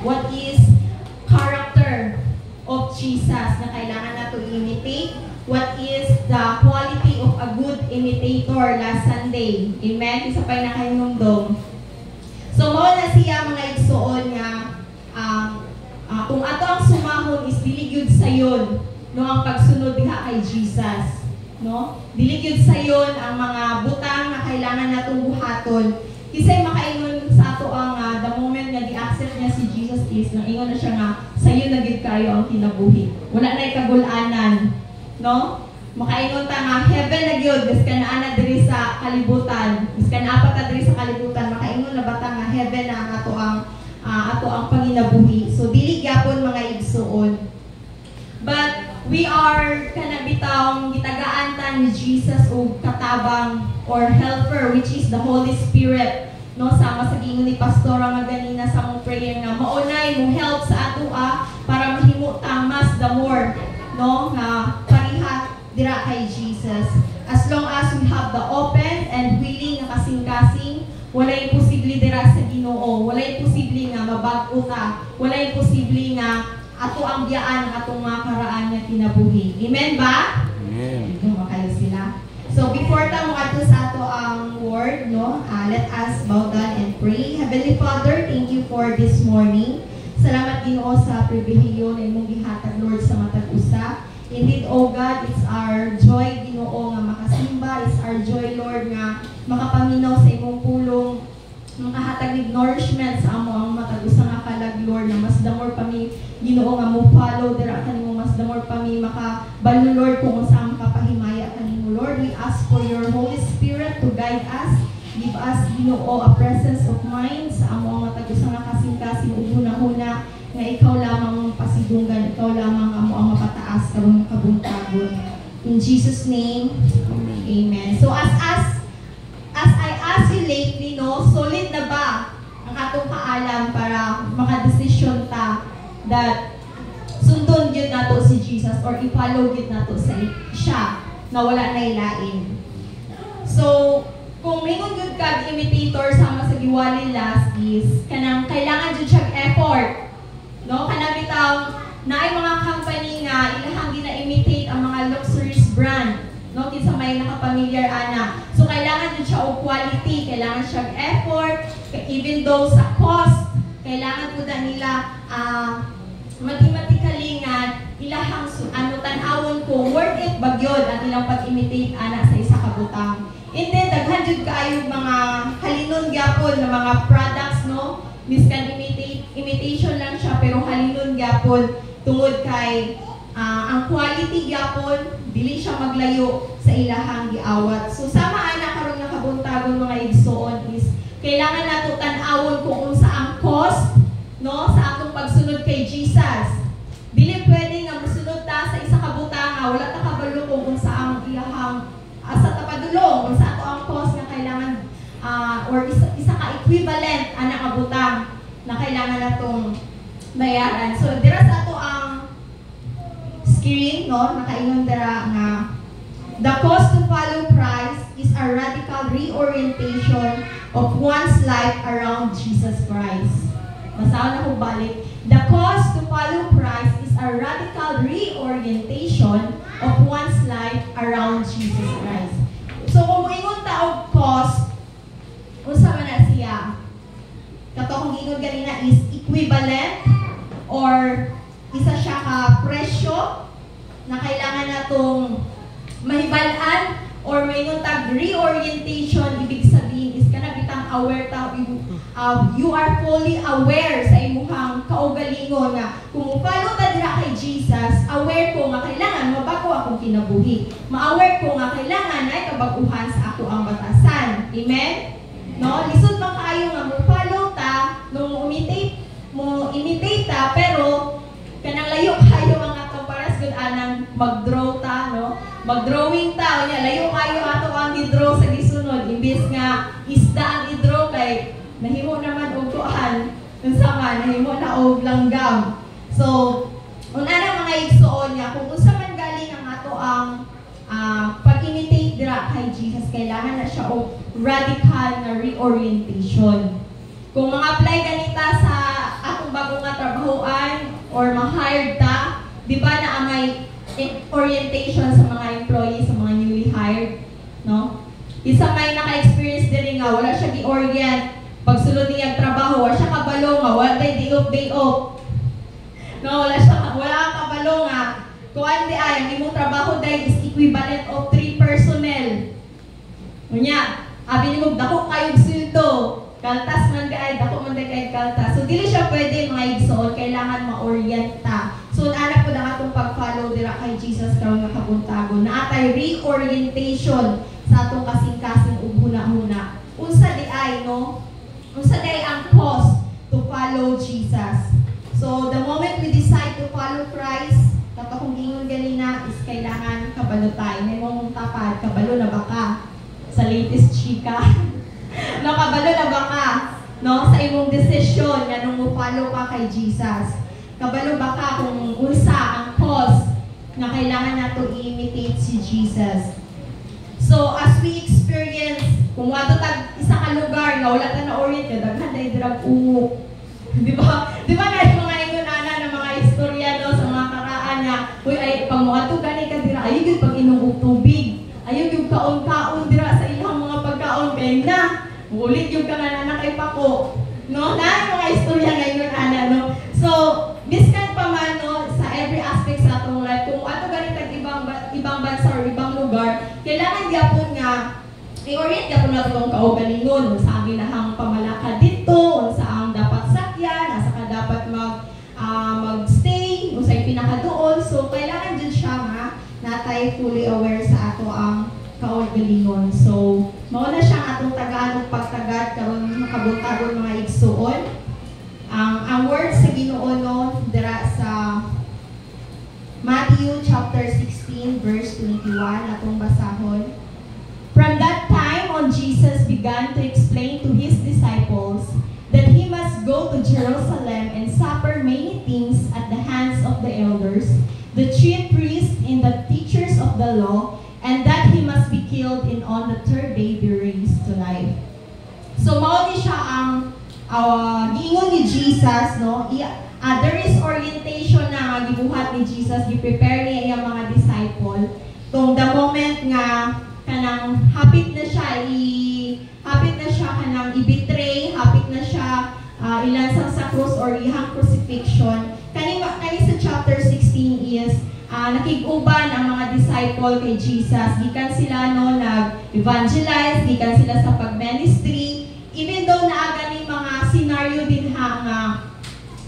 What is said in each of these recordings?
What is character of Jesus na kailangan nato imitate? What is the quality of a good imitator last Sunday? Amen? Isa pa na kayo nungdong. So, mao na siya mga igsuon nga kung ato ang sumahon is dili gyud sayon no ang pagsunod diha kay Jesus, no? Dili gyud sayon ang mga butang na kailangan natong buhaton. Kisay makaingon sa ato ang the moment nga gi-accept niya si Jesus is nangingon na siya nga sayo na gid kayo ang kinabuhi. Wala na ikagul-anan, no? Makaingon ta nga heaven na gyud biskan ana diri sa kalibutan, biskan apat ta diri sa kalibutan, makaingon na bata nga heaven na ang ato ang panginabuhi. So dili gyapon mga igsuon. But we are kanabitang gitagaan ta ni Jesus o katabang or helper which is the Holy Spirit. No, sama sa gingon ni pastora nga ganina sa mong prayer nga maunay mo help sa ato para mahimo ta mas the more, no, nga pariha dira kay Jesus. As long as we have the open and willing na kasing-kasing, walay posible dira sa Ginoo, walay posible nga mabag-o ta, walay posible nga ato ang biyaan ng atong mga karaan nga kinabuhi. Amen ba? Amen. Ito makayo sila. So before ta mo ato sa ato ang word, no, let us bow down and pray. Heavenly Father, thank you for this morning. Salamat Ginoo sa pribilehiyo na imong gihatag Lord sa matag usa. Indeed, oh God, it's our joy Ginoo nga makasimba, it's our joy Lord nga makapaminaw sa imong pulong, makahatag ng nourishment sa amo ang matag usa nga kalag Lord na mas damor pa mi Ginoo nga mo follow dira kanimo mas damor pa mi makabalo Lord kung unsa ang makapahimaya kanimo Lord. We ask for your Holy Spirit to guide us. Give us Ginoo a presence of mind sa amo ang matag usa nga kasing-kasing una-una nga ikaw lamang ang pasidunggan, ikaw lamang amo ang mapataas karon kabuntagod. In Jesus name, amen. So as I ask you lately, no, solid na ba ang atong kaalam para makadesisyon ta that sundon gyud nato si Jesus or i-follow gyud nato sa siya na wala na ilain. So kung mingon gyud kag imitator sama sa giwali last is kanang kailangan gyud siya effort, no? Kanang bitaw naay mga company nga ilahang gina-imitate ang mga luxurious brand, no? Kinsa may nakapamilyar ana. So kailangan din siya og quality, kailangan siya effort, even though sa cost, kailangan po nila mathematically nga ilahang tanawon ko worth it ba gyud ang ilang pag-imitate ana sa isa ka butang. And then daghan jud kaayo mga halinon gyapon na mga products, no? Miskan imitation lang siya pero halinon gyapon tungod kay ang quality gyapon dili siya maglayo sa ilahang giawat. So sama ana karon nga kabuntagon mga igsoon is kailangan nato tan-awon kung unsa ang cost, no, sa atong pagsunod kay Jesus. Dili pwede nga mosunod ta sa isa ka butang wala ta kabalo kung unsa ang ilahang asa ta padulong unsa ato ang cost nga kailangan or isa ka equivalent ana ka butang na kailangan natong bayaran. So dira sa ato ang screen, no, nakaingon dira nga the cost to follow Christ is a radical reorientation of one's life around Jesus Christ. Basahan na ko balik. The cost to follow Christ is a radical reorientation of one's life around Jesus Christ. So kung ingon ta og cost, unsa man na siya? Kato kung ingon ganina is equivalent or isa siya ka presyo na kailangan natong mahibalaan or may tag reorientation. Ibig sabihin is kanabitang aware ta, you are fully aware sa imuhang kaugalingon nga kung follow ta dira kay Jesus, aware ko nga kailangan mabago akong kinabuhi, ma-aware ko nga kailangan ay kabaguhan sa ako ang batasan. Amen? No, lisod man kaayo nga mo follow ta nung imitate ta pero kanang layo kayo ang atong paras gud anang mag-draw ta, no? Mag-drawing ta unya layo kayo ato ang i-draw sa gisunod imbes nga isda ang i-draw kay nahimo naman og kuan unsa man nahimo na og langgam. So una na mga igsuon nga kung unsa man galing ang ato ang pag-imitate dira kay Jesus, kailangan na siya og radical na reorientation. Kung mga apply ganita sa atong bagong nga trabahoan or ma-hired ta, di ba na may orientation sa mga employees, sa mga newly hired, no? Isa may naka-experience din nga, wala siya gi-orient. Pagsulod niya trabaho, wala siya kabalo nga, wala tayo day off. No, wala kabalo nga. Kung hindi ay, ang imong trabaho dahil is equivalent of 3 personnel. Kunya, abi ni mo, dako kayong sildo. Kaltas man kay, dako man kay kaltas. So, dili siya pwede mga igsoon, kailangan ma-orienta. So, anak po na atong pag-follow dira kay Jesus karon nga kabuntagon. Na atay reorientation sa atong kasing-kasing ug huna-huna. Unsa di ay, no? Unsa di ang cause to follow Jesus. So, the moment we decide to follow Christ, dapat kung gingon ganina is kailangan kabalo tayo. May mong tapad, kabalo na baka sa latest chika. No, kabalo na baka, no, sa imong desisyon nga nung mo-follow ka kay Jesus. Kabalo baka kung unsa ang cause na kailangan nato i-imitate si Jesus. So, as we experience, kung wato tag isa ka lugar nga wala ta na orient ka, daghan dai dira uwo. Di ba? Di ba na mga ingon-ana ng mga istorya no sa mga karaan nga, uy ay pag moadto gani ka dira, ayo gyud pag inom og tubig. Ayo gyud kaon-kaon dira sa ilang mga pagkaon kay na. Ulit yung kanana kay pako. No? Na mga istorya ngayon ana no. So, biskan pa man no sa every aspect sa atong life kung ato ganit ang ibang bansa or ibang lugar, kailangan gyapon nga i-orient gyapon nato ang kaugalingon sa ang ilahang pamalakad dito, sa ang dapat sakyan, asa ka dapat mag-stay, unsay pinakaduol. So, kailangan din siya nga natay fully aware sa ato ang kaugalingon. So, mao na siyang atong tagaan ug pagtagad karon makabuntagon mga igsuon. Ang words sa Ginoo no dira sa Matthew chapter 16 verse 21 atong basahon. From that time on, Jesus began to explain to his disciples that he must go to Jerusalem and suffer many things at the hands of the elders, the chief priests and the teachers of the law, and that he must be killed and on the third day be raised to life. So, mao ni siya ang giingon ni Jesus, no? There is orientation na gibuhat ni Jesus, gi-prepare niya ang mga disciple. Kung the moment nga kanang hapit na siya kanang i-betray, hapit na siya ilansang sa cross or ihang crucifixion. Kani sa chapter 16 is nakig-uban ang mga disciple kay Jesus. Gikan sila no nag-evangelize, gikan sila sa pag-ministry. Even though naaga ni mga scenario din nga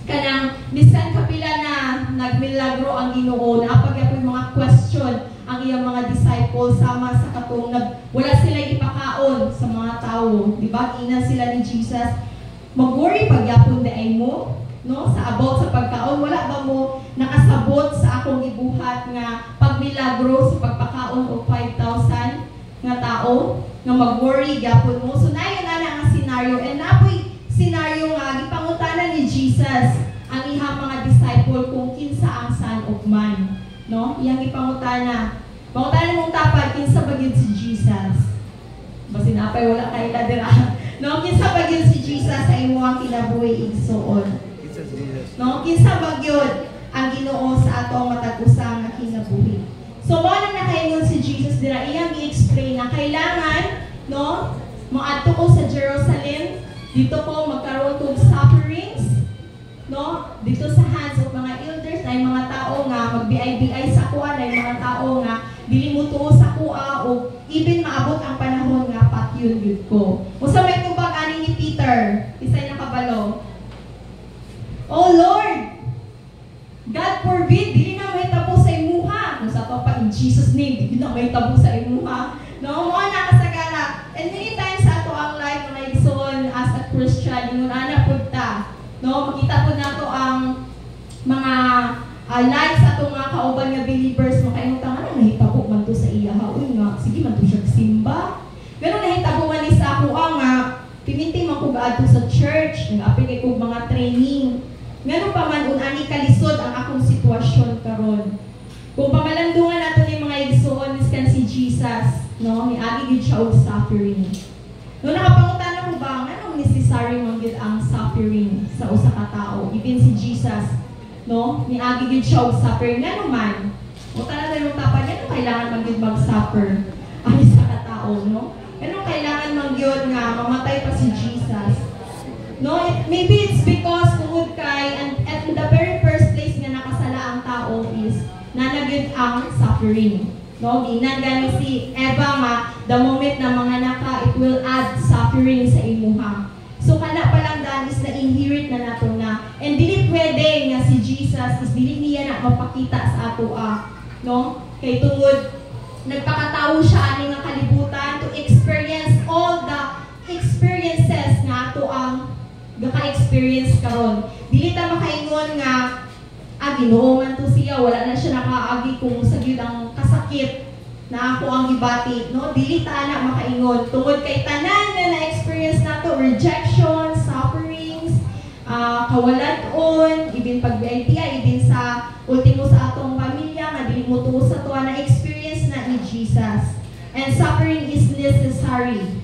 kanang bisan kapila na nagmilagro ang Ginoo, naapagyapoy mga question ang iyang mga disciples sama sa katong wala sila ipakaon sa mga tao, di ba? Ina sila ni Jesus, mag-worry pagyapon di ay mo, no? Sa about sa pagkaon, wala ba mo nakasabot sa akong ibuhat nga pagmilagro sa pagpakaon og 5,000 nga tao nga mag-worry gyapon mo. So nayon na nga scenario, and napoy scenario nga gipangutanan ni Jesus ang ihang mga disciple kung kinsa ang Son of Man, no? Iyang ipangutana. Pangutana mong tapad kinsa ba gyud si Jesus? Basin apay wala kay dira. No, kinsa ba gyud si Jesus sa imong kinabuhi igsuon? No, kinsa ba gyud ang Ginoo sa atong matag usa nga kinabuhi? So mao na nakaingon si Jesus dira, iyang i-explain na kailangan, no, moadto ko sa Jerusalem, dito ko magkaroon kog sufferings, no, dito sa hands of mga elders, na mga tao nga magbiay-biay sa kuha, na mga tao nga dili mo tuo sa kuha, o even maabot ang panahon nga patyon gyud ko. Usa may tubag ani ni Peter, isay nakabalo. Oh Lord, God forbid, dili na may tabo sa imuha. Kung sa to pa in Jesus name, dili na may tabo sa imuha. No, mo na kasagana. And many times sa ato ang life mga igsoon as a Christian, ingon ana pud ta. No, makita pud nato ang mga lives sa ato mga kauban nga believers, makaingon ta nga nahitabo man to sa iya haon nga. Sige man to siya simba. Pero nahitabo man ni sa ako nga piminti man ko gaadto sa church, nag-apil kay kog mga training. Ngano pa man unani kalisod ang akong sitwasyon karon. Kung pamalandungan nato ni mga igsoon miskan si Jesus, no, ni agi gid siya og suffering. No, nakapangutan ko ba ngano ni si necessary man gid ang suffering sa usa ka tawo. Even si Jesus, no? Niagi gid siya og suffering nga naman. O tanan na yung tapan niya, kailangan man gid mag-suffer ang isa ka tawo, no? Ano kailangan man gyud nga mamatay pa si Jesus? No, maybe it's because tungod kay and at the very first place nga nakasala ang tao is nanagyud ang suffering. No, ginan gani si Eva nga the moment na mga naka it will add suffering sa imuha. So kana pa lang dan is na inherit na nato na. And dili pwede nga si Jesus is dili niya na mapakita sa ato no? Kay tungod nagpakatawo siya ani nga kalibutan to experience all the experiences nga ato ang gaka-experience karon. Dili ta makaingon nga Ginoo man to siya, wala na siya nakaagi kung sa gyud ang kasakit na ako ang gibati, no? Dili ta na makaingon tungod kay tanan nga na-experience nato rejection, sufferings, kawalan-on, even pag-BITI, even sa ultimo sa atong pamilya nga dili mo tuo sa tuwa na experience na ni Jesus. And suffering is necessary.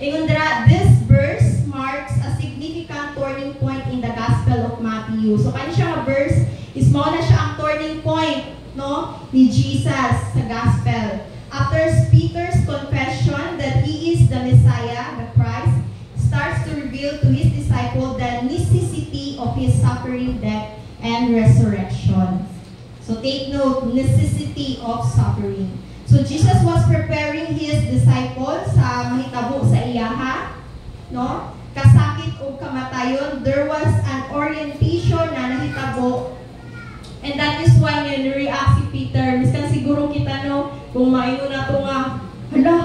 Ingon dira, this verse marks a significant turning point in the Gospel of Matthew. So kani siya nga verse is mao na siya ang turning point, no, ni Jesus sa Gospel. After Peter's confession that he is the Messiah, the Christ, starts to reveal to his disciple the necessity of his suffering, death, and resurrection. So take note, necessity of suffering. So Jesus was preparing his disciples sa mahitabo sa iyaha, no? Kasakit o kamatayon. There was an orientation na nahitabo. And that is why react si Peter. Miskan siguro kita, no, kung maingon na ito nga, hala,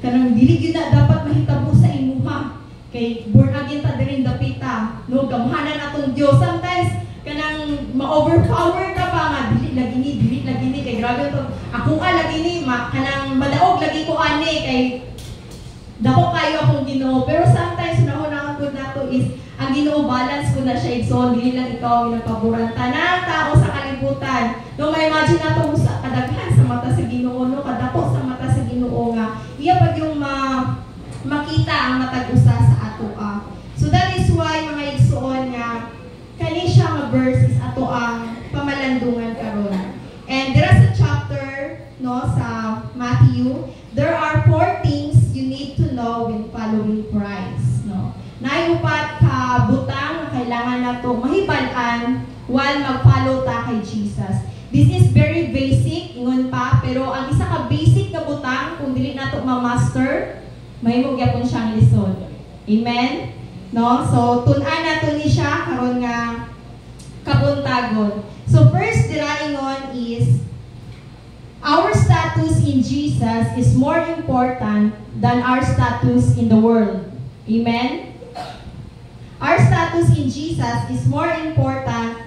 kanang dili gyud na dapat mahitabo sa imuha. Kay born again ta dirin dapita, no, gamhanan atong Dios. Sometimes kanang ma-overpower ka pa nga dili lagi ni kay grabe to. Ako lagi ni kanang madaog lagi ko ani kay dako kayo akong Ginoo. Pero sometimes unahon pud nato is ang Ginoo balance ko na siya igsoon, dili lang ikaw ang nagpaboran tanang tao sa kalibutan. No, may imagine nato sa kadaghan sa mata sa Ginoo, no, kadako sa mata sa Ginoo nga iya pag yung makita ang matag usa sa ato. So that is why mga igsoon nga kani siya nga verse is ato ang pamalandungan karon. And there is a chapter, no, sa Matthew, there are 4 things you need to know when following Christ, no. Nayupat ka butang kailangan nato mahibal-an while mag-follow ta kay Jesus. This is very basic ingon pa, pero ang isa ka basic na butang kung dili nato ma-master, mahimo gyapon siyang lisod. Amen. No? So tun-an nato ni siya karon nga kabuntagon. So first diraingon is our status in Jesus is more important than our status in the world. Amen? Our status in Jesus is more important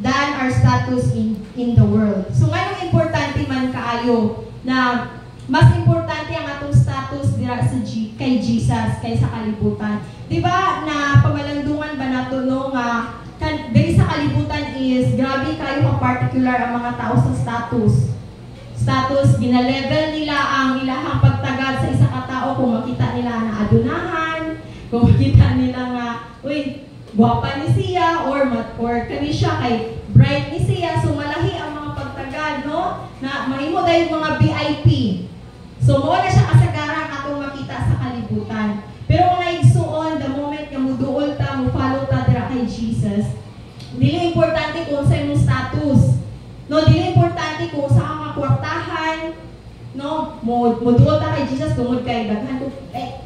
than our status in the world. So nganong importante man kaayo na mas importante ang atong status dira sa kay Jesus kaysa kalibutan. Diba na pamalandungan ba nato no nga dahil sa kalibutan is grabe kayo ka particular ang mga tao sa status, ginalevel nila ang ilahang pagtagad sa isa ka tao kung makita nila na adunahan, kung makita nila nga, uy, guwapa ni siya, or kani siya kay bright ni siya, so malahi ang mga pagtagad, no? Na mahimo dahil mga VIP. So, mawala siya kasagaran atong makita sa kalibutan. Pero mga igsuon, the moment nga muduol ta, follow ta dira kay Jesus, dili importante kung sa imong status. No, dili importante kung sa ka makwartahan, no, muduol ta kay Jesus tungod kay daghan ko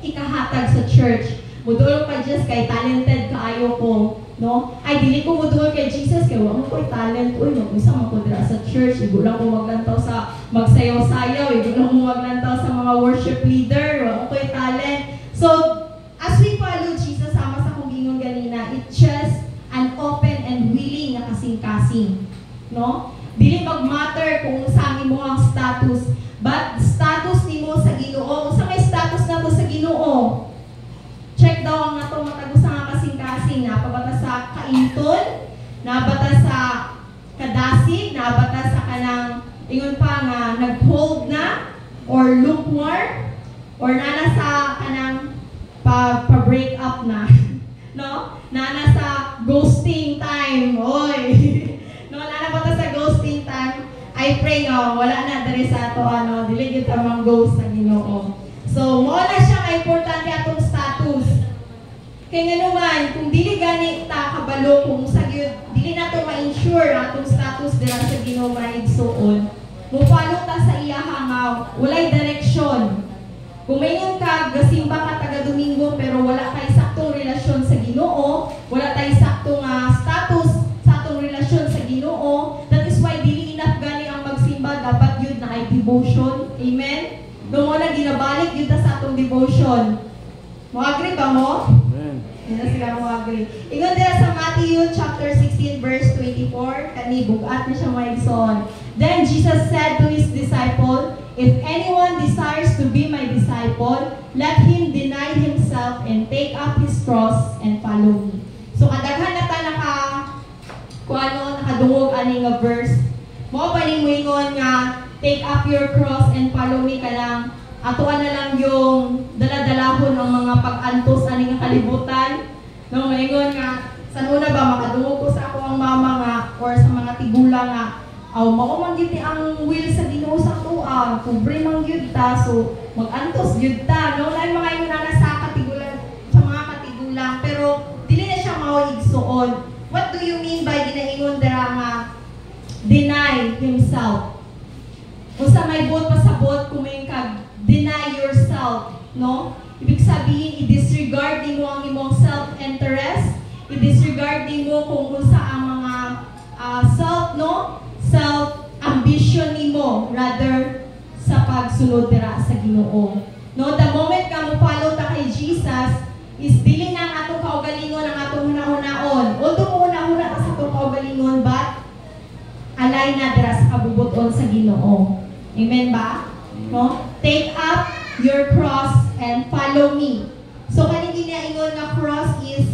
ikahatag sa church. Muduol kay Jesus kay talented kaayo ko, no? Ay dili ko muduol kay Jesus kay wa mo koy talent, uy, mag-usa man ko dira sa church, igo lang ko maglantaw sa magsayaw-sayaw, igo lang ko maglantaw sa mga worship leader, wa mo koy talent. So, as we follow Jesus, sama sa kong gingon ganina, it's just an open and willing na kasing-kasing, no? Dili mag-matter kung sa imo ang status, but status nimo sa Ginoo. Unsa may status nato sa Ginoo? Check daw ang nato matag usa nga kasing-kasing, napabata sa kainton, nabata sa kadasig, nabata sa kanang ingon pa nga nag-hold na or lukewarm, or nana sa kanang pa-break up na. No? Na nasa ghosting time. Oy. No, na pa ta sa ghosting time. I pray nga wala na diri sa ato dili gyud ta mang ghost sa Ginoo. So, mao na siya nga importante atong status. Kay nganuman kung dili gani ta kabalo kung sa gyud dili nato ma-ensure atong status dira sa Ginoo maigsuon. Mo-follow ta sa iyaha nga walay direksyon. Kung mayon ka gasimba ka taga Domingo pero wala kay saktong relasyon sa Ginoo, wala tay saktong status sa atong relasyon sa Ginoo, that is why dili enough gani ang magsimba, dapat yun na ay devotion. Amen? Doon mo na ginabalik yun sa atong devotion. Mo-agree ba mo? Amen. Yan na sila mo-agree. Ingon dira sa Matthew chapter 16 verse 24, kani bugat na siya maigsoon. Then Jesus said to his disciple, "If anyone desires to be my disciple, let him deny himself and take up his cross and follow me." So kadaghan na ta nakadungog ani nga verse. Mo pa ning moingon nga take up your cross and follow me kanang atoan na lang yung daladalahon ang mga pag-antos ani nga kalibutan. No, moingon nga sa una ba makadungog ko sa ako ang mama nga or sa mga tigulang nga mao man gyud ang will sa Ginoo sa tuwa, pobre man gyud ta, so mag-antos gyud ta, no? Lain mga ingon sa katigulang, sa mga katigulang, pero dili na siya mao igsuon. What do you mean by ginaingon dira nga deny himself? Unsa may bot pasabot kung may kag deny yourself, no? Ibig sabihin i-disregard nimo ang imong self-interest, i-disregard nimo kung unsa ang mga self-ambition nimo rather sa pagsunod dira sa Ginoo. No, the moment ka mo follow ta kay Jesus is dili na ang atong kaugalingon ang atong hunahunaon. Although mo hunahuna ta sa atong kaugalingon, but alay na dira sa kabubuton sa Ginoo. Amen ba? No? Take up your cross and follow me. So kani ginaingon nga cross is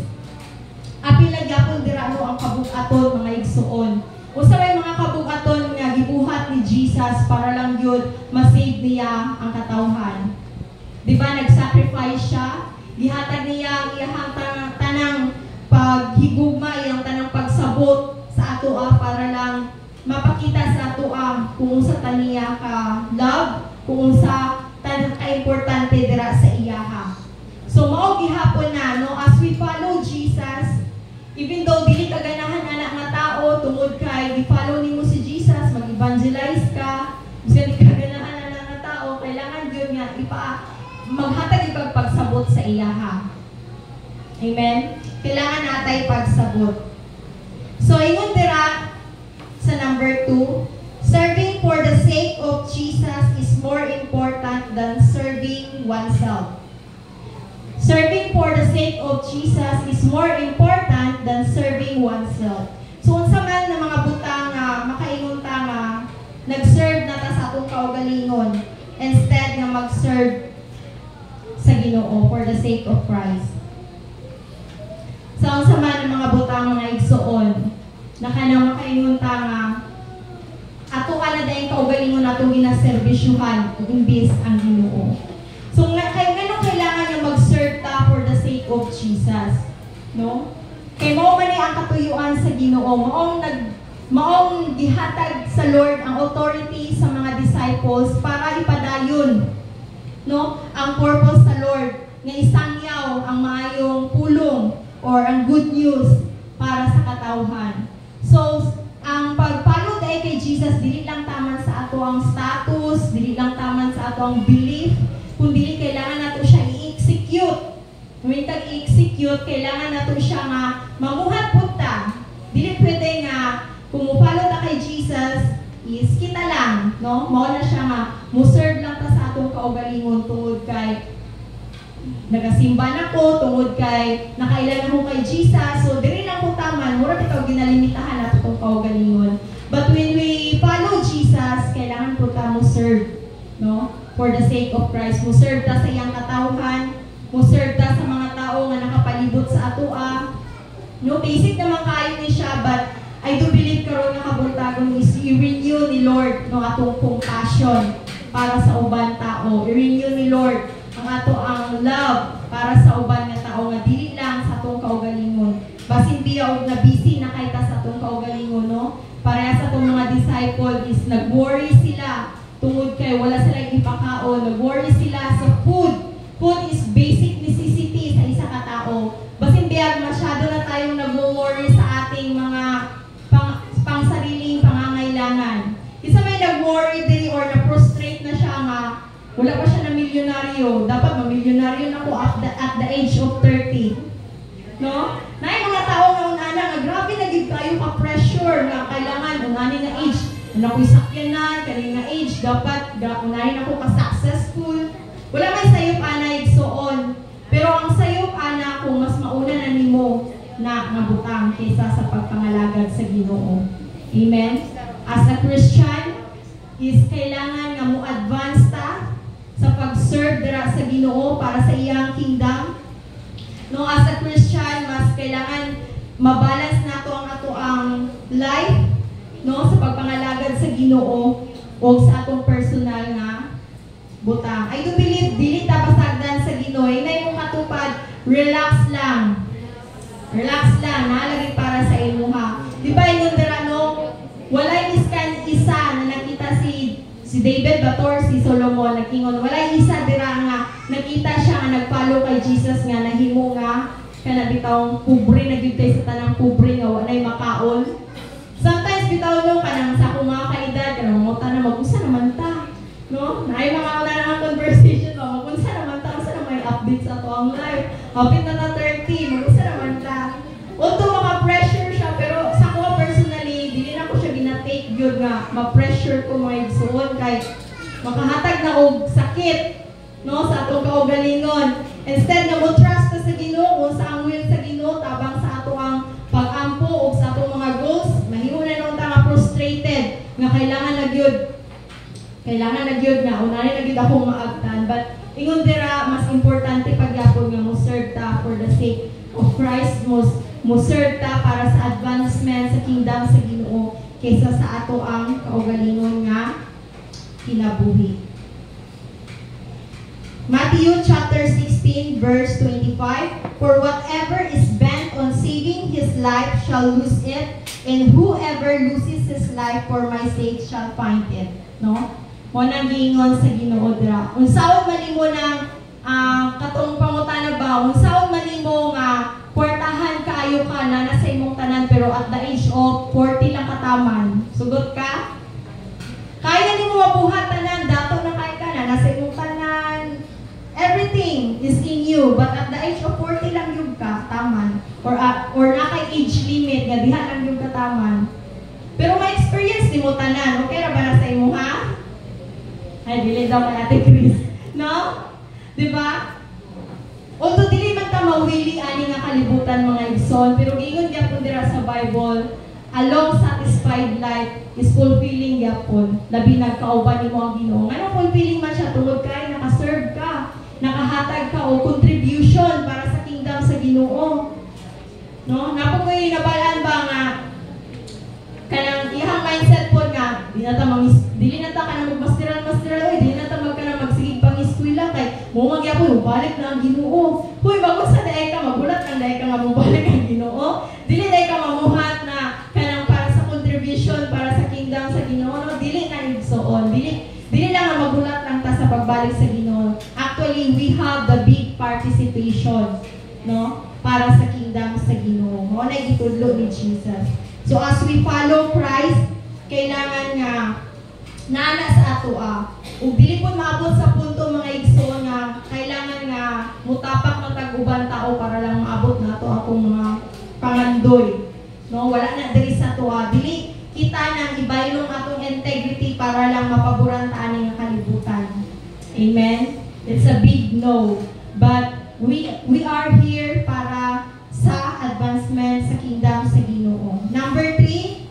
apil gyapon dira ang kabugaton mga igsuon. Usa may mga kabugaton nga gibuhat ni Jesus para lang yun ma-save niya ang katawhan. Di ba nag-sacrifice siya? Gihatag niya ang iyang tanang paghigugma, iyang tanang pagsabot sa atoa para lang mapakita sa atoa kung sa taniya ka love, kung sa tanang ka-importante dira sa iyaha. So mao gihapon na, no, as we follow Jesus, even though dili ka ganahan anak nga tao tungod kay gi-follow nimo si Jesus, mag-evangelize ka, bisan di ka ganahan anak nga tao, kailangan gyud nga maghatag ipag pagsabot sa iyaha. Amen. Kailangan natay pagsabot. So ingon dira sa number 2, serving for the sake of Jesus is more important than serving oneself. Serving for the sake of Jesus is more important than serving oneself. So, unsa man na mga butang nga makaingon ta nga nag-serve na ta sa atong kaugalingon instead nga mag-serve sa Ginoo for the sake of Christ. So, unsa man ang mga butang nga igsuon na kanang makaingon ta nga ato ana dayong kaugalingon atong ginaserbisyuhan imbis ang Ginoo. So, kailangan nga mag-serve ta for the sake of Jesus, no? Kay mao man ni ang katuyuan sa Ginoo, maong gihatag sa Lord ang authority sa mga disciples para ipadayon, no, ang purpose sa Lord nga isangyaw ang maayong pulong or ang good news para sa katawhan. So, ang pagpalo kay Jesus dili lang taman sa ato ang status, dili lang taman sa ato ang belief, kundi kailangan nato siya i-execute. Kung i-execute, kailangan nato siya nga mamuhat punta. Dili pwede nga kung mupalo ta kay Jesus is kita lang, no? Mao na siya nga mo-serve lang ta sa atong kaugalingon tungod kay nagasimba na ko, tungod kay nakailan ako kay Jesus. So diri lang ko taman, mura bitaw ginalimitahan nato tong kaugalingon. But when we follow Jesus, kailangan po ta mo serve, no? For the sake of Christ, mo serve ta sa iyang katawhan, mo serve ta sa mga tao nga nakapalibot sa atoa. No, basic naman kayo ni siya, but I do believe karon nga kabultagon is i-renew ni Lord no atong compassion para sa ubang tao. I-renew ni Lord ang ato ang love para sa uban nga tao nga dili lang sa atong kaugalingon. Basin biya og na busy na kay ta sa atong kaugalingon, no? Pareha sa atong mga disciple is nag-worry sila tungod kay wala silang ipakaon. Nag-worry sila sa food. Food is basic necessity sa isa ka tao. Basin biya masyado na tayong nag-worry sa ating mga pangsariling pangangailangan. Isa may nag-worry diri or na-prostrate na siya nga wala pa siya na milyonaryo. Dapat ma-milyonaryo na ko at the age of 30. No? Na yung mga tao nga unana nga grabe na gid kayo ka-pressure na kailangan unani na age. Ano ko'y sakyan na, kanina age, dapat unani na ko ka-successful. Wala may sayop ana igsoon. Pero ang sayop ana ko mas mauna na nimo na nabutang kaysa sa pagpangalagad sa Ginoo. Amen? As a Christian, is kailangan nga mo advance ta sa pag-serve dira sa Ginoo para sa iyang kingdom. No, as a Christian, mas kailangan mabalance nato ang life, no, sa pagpangalagad sa Ginoo o sa atong personal nga butang. I do believe dili ta pasagdan sa Ginoo, inay mo katupad, relax lang. Relax lang, nalagi para sa imuha. Di ba ingon dira no, walay iskan isa na nakita si David Bator, si Solomon, nagkingon, walay isa dira nga nakita siya nga nagfollow kay Jesus nga nahimo nga kana bitaw pobre na gyud kay sa tanang pobre nga walay makaon. Sometimes bitaw no kanang sa akong mga kaedad kanang mo na mag-usa naman ta, no? Naay mga una nga conversation ba, mag-usa naman ta sa may updates sa tuang life. Hapit na 30, mag-usa naman ta. Although maka-pressure siya, pero sa ko personally, dili na ko siya gina-take yun nga, ma-pressure ko mga igsuon kay makahatag na og sakit, no, sa atong kaugalingon. Instead nga mo trust ta sa Ginoo, kung sa ang will sa Ginoo, tabang sa ato ang pag-ampo o sa atong mga goals, mahimo na nung ta nga frustrated, nga kailangan na gyud nga, unani na gyud akong maagtan. But, ingon dira, mas importante pagyapon nga mo serve ta for the sake of Christ, mo serve ta para sa advancement sa kingdom sa Ginoo kaysa sa ato ang kaugalingon nga kinabuhi. Matthew chapter 16 verse 25, for whatever is bent on saving his life shall lose it, and whoever loses his life for my sake shall find it. No? Mo nang giingon sa Ginoo dira. Unsaon man nimo ng katong pangutana ba? Unsaon man nimo nga kwartahan kaayo ka na nasa imong tanan pero at the age of 40 lang kataman. Sugot ka? Kaya nimo mabuhat tanan, dato na kay ka na nasa imong tanan. Everything is in you, but at the age of 40 lang yung ka taman or na kay age limit nga diha lang yung kataman. Pero may experience nimo tanan, okay ra ba na sa imo ha? Ay dili daw kay Ate Chris, no? Di ba? Although dili man ta mawili ani nga kalibutan mga igsoon, pero giingon gyapon dira sa Bible, a long satisfied life is fulfilling gyapon. Labi nagkauban nimo ang Ginoo. Ngano fulfilling man siya tungod kay naka-serve ka, nakahatag ka og contribution para sa kingdom sa Ginoo. No? Napo ko nabalaan ba nga kanang ihang mindset po nga dili na ta kanang magmasteral oy, dili na ta magkanang magsigig pang eskwela kay mo magyapon balik na ang Ginoo. Hoy bago sa daay ka magulat ang daay ka nga mobalik ang Ginoo. Dili daay ka mamuhat na kanang para sa contribution para sa kingdom sa Ginoo, no? Dili na igsoon. Dili lang nga magulat lang ta sa pagbalik sa Ginoo. Actually, we have the big participation, no? Para sa kingdom sa Ginoo. Mo na gitudlo ni Jesus. So as we follow Christ, kailangan nga naana sa ato ug dili po maabot sa punto mga igsoon nga kailangan nga mutapak na tag-uban tao para lang maabot nato akong mga pangandoy. No, wala na diri sa ato dili kita nang ibaylong atong integrity para lang mapaboran ta ani nga kalibutan. Amen. It's a big no. But we are here para sa advancement sa kingdom sa Ginoo. Number 3,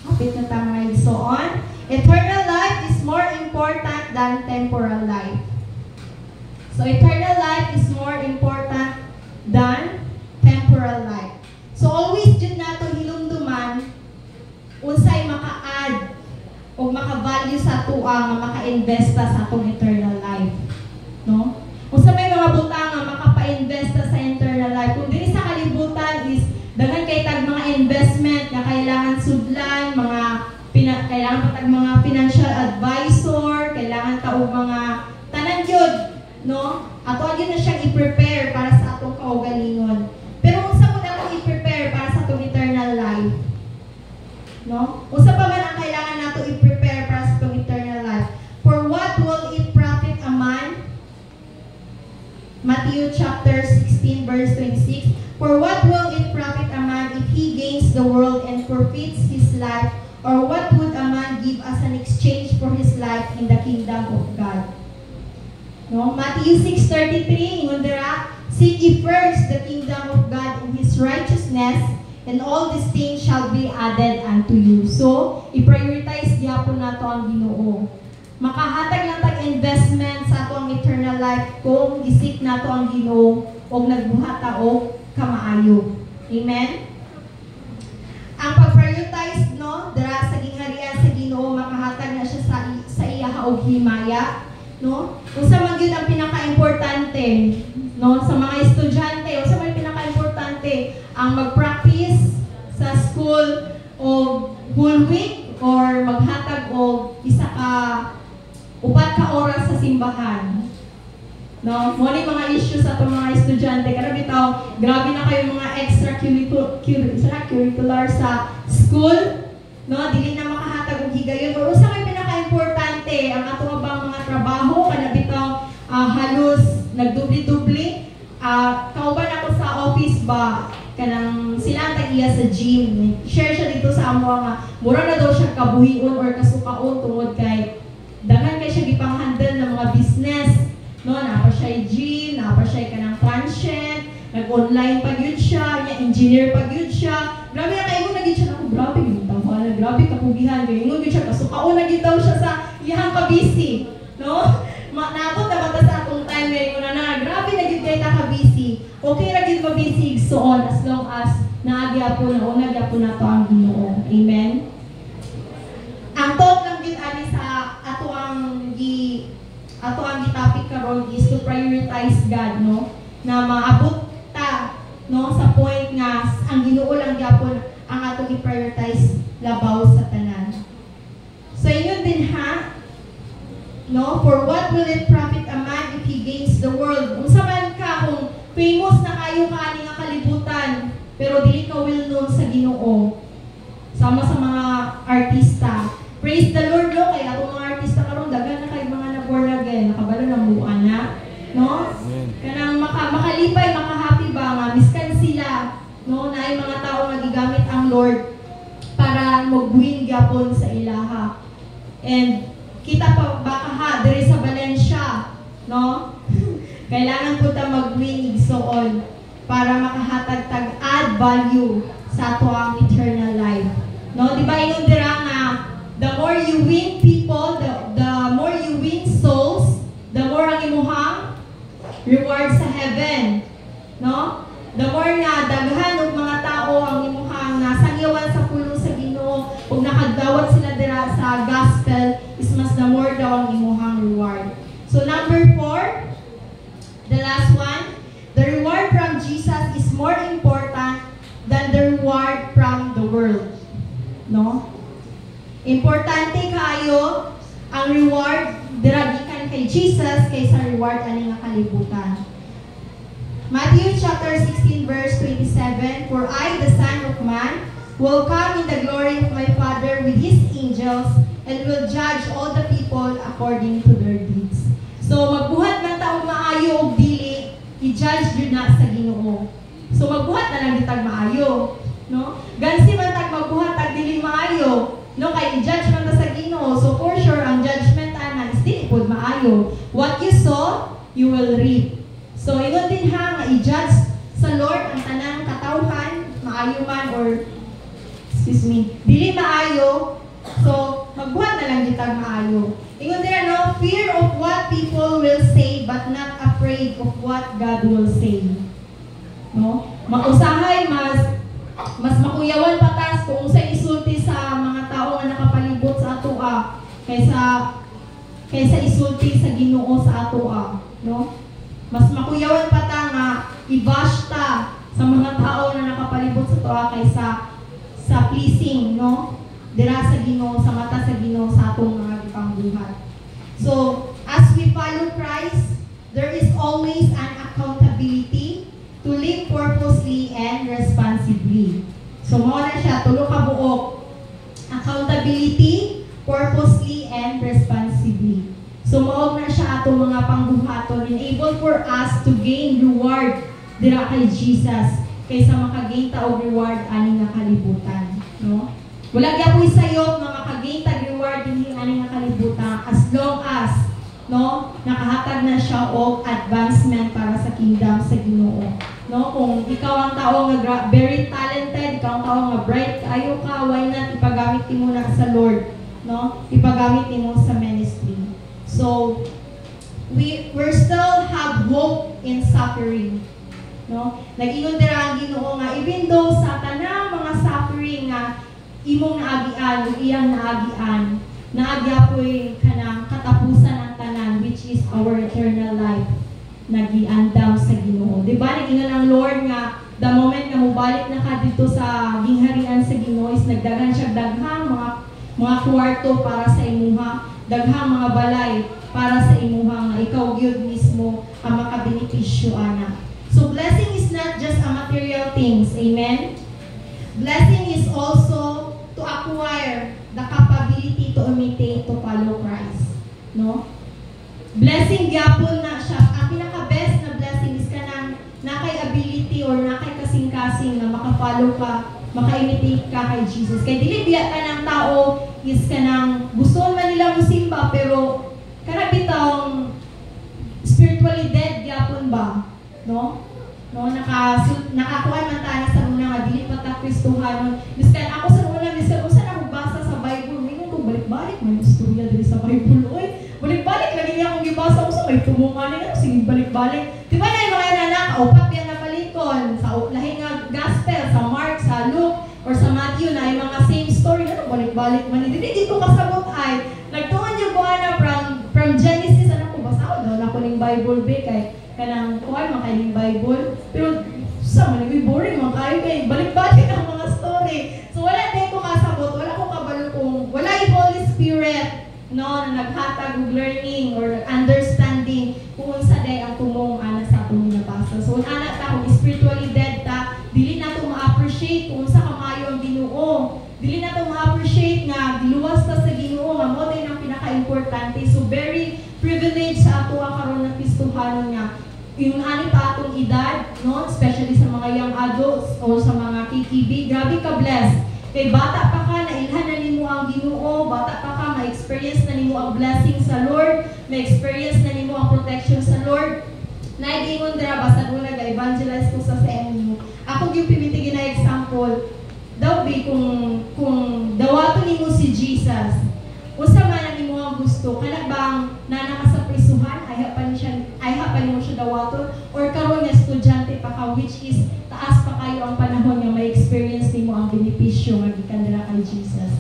hapit na tayo mga igsoon. Eternal life is more important than temporal life. So eternal life is more important than temporal life. So always jud nato hinumduman unsay maka-add o maka-value sa tuwa nga maka-invest sa atong eternal life. No? Kung sa may mga butang nga daghan kay tag mga investment nga kailangan sudlan, kailangan pa tag mga financial advisor, kailangan ta og mga tanan gyud, no? Ato gyud na siyang i-prepare para sa atong kaugalingon. Pero unsa mo dapat i-prepare para sa atong eternal life? No? Unsa pa man ang kailangan nato i-prepare para sa atong eternal life? For what will it profit a man? Matthew chapter 16 verse 26. For what will it profit a man if he gains the world and forfeits his life? Or what would a man give as an exchange for his life in the kingdom of God? No? Matthew 6:33, ingon dira, seek ye first the kingdom of God and his righteousness, and all these things shall be added unto you. So, i-prioritize gyapon nato ang Ginoo. Makahatag lang tag investment sa ato ang eternal life kung isik nato ang Ginoo og nagbuhat ta og kamaayo. Amen. Ang pag-prioritize, no, dira sa gingharian sa Ginoo, makahatag na siya sa iya og himaya, no? Unsa man gyud ang pinaka-importante, no, sa mga estudyante, unsa man pinaka-importante ang mag-practice sa school o whole week or maghatag og upat ka oras sa simbahan. No, mo ni mga issues sa atong mga estudyante. Kada bitaw, grabe na kayo mga extracurricular sa school, no, dili na makahatag og higayon. Pero unsa may pinaka-importante ang ato bang mga trabaho kada bitaw halos nagdubli-dubli. Kauban ako sa office ba kanang sila ang tag-iya sa gym. Share siya dito sa amo nga mura na daw siya kabuhion or kasukaon tungod kay daghan kay siya gipang-handle ng mga business. No, napa siya gym, napa siya kanang transient, nag-online pa gyud siya, engineer pa gyud siya. Grabe na kayo na gyud siya ako, grabe gyud tawala, grabe kapugihan kay ingon gyud siya kasukaon na gyud daw siya sa iyang ka-busy, no? Naabot na bata sa atong time ngayon na grabe na gyud kay ta ka-busy. Okay ra gyud ma-busy igsoon as long as naagyapon na o nagyapon na to ang Ginoo. Amen. Ang thought lang gyud ani sa ato ang topic karon is to prioritize God, no? Na maabot ta, no, sa point nga ang Ginoo lang gyapon ang atong i-prioritize labaw sa tanan. So ingon din ha, no? For what will it profit a man if he gains the world? Unsa man ka kung famous na kayo kaani nga kalibutan, pero dili ka well known sa Ginoo. Sama sa mga artista. Praise the Lord, no? Kaya atong mga artista karon daghan na kay mga na-born again, nakabalo na buwan na, no? Kanang makalipay, makahappy ba nga miskan sila, no? Na ay mga tao nga gigamit ang Lord para mag-win gyapon sa ilaha. And kita pa baka ha diri sa Valencia, no? Kailangan po ta mag-win igsoon para makahatag tag add value sa ato ang eternal life. No, di ba ingon dira nga the more you win people, the more you win souls, the more ang imuhang reward sa heaven. No? The more na daghan og mga tao ang imuhang nasangyawan sa pulong sa Ginoo ug nakadawat sila dira sa gospel, is mas the more daw ang imuhang reward. So number 4, the last one, the reward from Jesus is more important than the reward from the world. No? Importante kayo ang reward dira gikan kay Jesus kaysa reward ani nga kalibutan. Matthew chapter 16 verse 27, For I, the Son of Man, will come in the glory of my Father with His angels, and will judge all the people according to their deeds. So magbuhat man ta og maayo og dili, i-judge jud na sa Ginoo. So magbuhat na lang ditag maayo, no? Gansi man tag magbuhat tag dili maayo, no, kay i-judge man ta sa Ginoo. So for sure ang judgment ana is dili pud maayo. What you sow, you will reap. So ingon din ha nga i-judge sa Lord ang tanang katawhan, maayo man or dili maayo. So magbuhat na lang ditag maayo. Ingon din no, fear of what people will say but not afraid of what God will say. No? Mausahay mas makuyawan patas kung unsay isulti sa mga tao nga nakapalibot sa atoa kaysa isulti sa Ginoo sa atoa, no? Mas makuyawan pa ta nga i-bash ta sa mga tao na nakapalibot kaysa sa pleasing, no? Dira sa Ginoo, sa mata sa Ginoo sa atong mga gipangbuhat. So, as we follow Christ, there is always an accountability to live purposely and responsibly. So, mao na siya, tulo ka buok. Accountability, purposely, and responsibly. So, mao na siya atong mga pangbuhaton, enable for us to gain reward dira kay Jesus, kaysa makagain ta og reward ani nga kalibutan, no? Wala gyapon sayop nga makagain ta reward dinhi ani nga kalibutan as long as, no, nakahatag na siya og advancement para sa kingdom sa Ginoo. No, kung ikaw ang tao nga very talented, ikaw ang tao nga bright kaayo ka, why not ipagamit nimo na sa Lord, no? Ipagamit nimo sa ministry. So we're still have hope in suffering. No? Nag-ingon dira ang Ginoo nga even though sa tanang mga suffering nga imong naagian, iyang naagian, naagyapoy kanang katapusan ng tanan which is our eternal life. Nagiandam sa Ginoo. Di ba? Nag-ingon ang Lord nga the moment na mubalik na ka dito sa gingharian sa Ginoo is nagdagan siya daghang mga kwarto para sa imuha, daghang mga balay para sa imuha nga ikaw gyud mismo ang makabenepisyo ana. So blessing is not just a material things, amen? Blessing is also to acquire the capability to imitate, to follow Christ, no? Blessing gyapon na siya. Ang pinaka-best na blessing is kanang nakay ability or nakay kasing-kasing na maka-follow ka, maka-imitate ka kay Jesus. Kay dili biya ka ng tao is kanang gusto man nila musimba pero kana bitawng spiritually dead gyapon ba? No? No, nakakuha man tayo sa una nga dili pa ta Kristohanon. Biskan ako sa una, biskan ko sa nagbasa sa Bible, mingon ko balik-balik may istorya diri sa Bible. Oy, balik-balik lagi niya akong gibasa ko sa may tumungan nga sige balik-balik. Di ba na mga nanak, upat yan na palikon sa lahi nga gospel, sa Mark, sa Luke, or sa Matthew na yung mga same story na balik-balik man. Dili dito kasabot ay nagtuon yung buana from Genesis ano ko basa daw na ko ning Bible be kay kanang kuan man kay ning Bible pero sa man boring man kayo kay balik-balik ang mga story. So wala din ko kasabot, wala ko kabalo kung wala yung Holy Spirit no na naghatag og learning or understanding kung unsa day ang tumong ana sa atong binabasa. So ana ta kung spiritually dead ta, dili na to ma-appreciate kung unsa kamayo ang Ginoo. Dili na to ma-appreciate nga giluwas ta sa Ginoo nga mo day ang pinaka-importante. So very privileged sa ato karon na Kristohanon nga yung ani pa atong edad, no? Especially sa mga young adults o sa mga KTV, grabe ka blessed. Kay bata pa ka, nailhan na nimo ang Ginoo, bata pa ka, ma-experience na nimo ang blessing sa Lord, ma-experience na nimo ang protection sa Lord. Naigingon dira basta ko nag-evangelize ko sa MU. Ako gyud pimitigin na example. Daw bi kung dawato nimo si Jesus. Usa man ang imo ang gusto, kana bang nana ka sa prisuhan, ay pa nimo siya dawaton or karon nga estudyante pa ka which is taas pa kayo ang panahon nga may experience nimo ang benepisyo nga gikan dira kay Jesus,